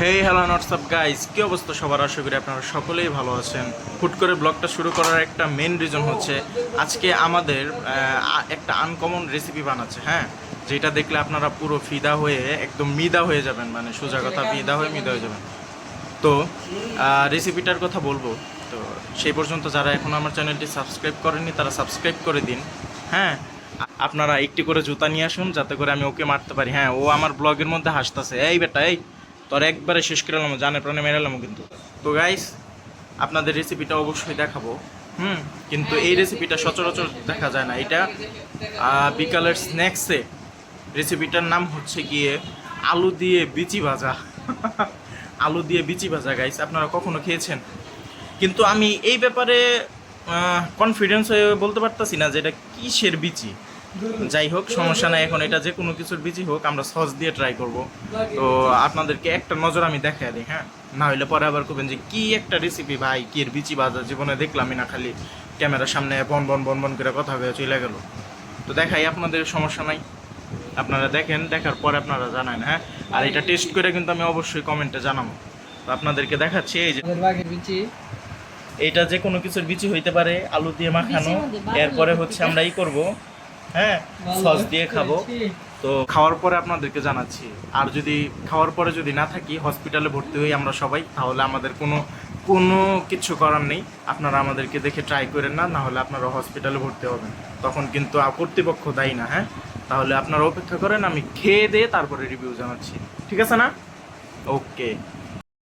Hey hello WhatsApp guys, কী অবস্থা সবার? আশা করি আপনারা সকলেই ভালো আছেন। হুট করে ব্লগটা শুরু করার একটা মেন রিজন হচ্ছে আজকে আমাদের একটা আনকমন রেসিপি বানাচ্ছে, হ্যাঁ, যেটা দেখলে আপনারা পুরো ফিদা হয়ে একদম মিদা হয়ে যাবেন, মানে সোজা কথা মিদা হয়ে যাবেন। তো রেসিপিটার কথা বলবো। তো সেই পর্যন্ত যারা এখন আমার চ্যানেলটি সাবস্ক্রাইব করেননি তারা সাবস্ক্রাইব করে দিন, হ্যাঁ। আপনারা একটি করে জুতা নিয়ে আসুন যাতে করে আমি ওকে মারতে পারি। হ্যাঁ, ও আমার ব্লগের মধ্যে হাসতেছে, এই বেটা এই তোর একবারে শেষ করে এলাম, জানে প্রাণে মেরে এলাম কিন্তু। তো গাইস, আপনাদের রেসিপিটা অবশ্যই দেখাবো, কিন্তু এই রেসিপিটা সচরাচর দেখা যায় না। এটা বিকালের স্ন্যাক্সে রেসিপিটার নাম হচ্ছে গিয়ে আলু দিয়ে বিচি ভাজা। আলু দিয়ে বিচি ভাজা গাইস, আপনারা কখনো খেয়েছেন? কিন্তু আমি এই ব্যাপারে কনফিডেন্স হয়ে বলতে পারতাছি না যে এটা কিসের বিচি। যাই হোক, সমস্যা নাই, এখন এটা যে কোনো কিছুর বিচি হোক, আমরা সস দিয়ে ট্রাই করব। তো আপনাদেরকে একটা নজর আমি দেখাই দিই, হ্যাঁ, না হলে পরে আবার করবেন যে কি একটা রেসিপি ভাই, কি এর বিচি ভাজা জীবনে দেখলামই না, খালি ক্যামেরার সামনে বন বন বন বন করে কথা হয়ে চলে গেল। তো দেখাই আপনাদের, সমস্যা নাই, আপনারা দেখেন, দেখার পরে আপনারা জানান, হ্যাঁ। আর এটা টেস্ট করে কিন্তু আমি অবশ্যই কমেন্টে জানাবো। তো আপনাদেরকে দেখাচ্ছি, এই যে এটা যে কোনো কিছুর বিচি হইতে পারে, আলু দিয়ে মাখানো। এরপরে হচ্ছে আমরা ই করব, হ্যাঁ, সস দিয়ে খাবো। তো খাওয়ার পরে আপনাদেরকে জানাচ্ছি। আর যদি খাওয়ার পরে যদি না থাকি, হসপিটালে ভর্তি হই আমরা সবাই, তাহলে আমাদের কোনো কোনো কিছু করার নেই। আপনারা আমাদেরকে দেখে ট্রাই করেন না, না হলে আপনারা হসপিটালে ভর্তি হবেন, তখন কিন্তু কর্তৃপক্ষ দায়ী না, হ্যাঁ। তাহলে আপনারা অপেক্ষা করেন, আমি খেয়ে দিয়ে তারপরে রিভিউ জানাচ্ছি, ঠিক আছে না? ওকে।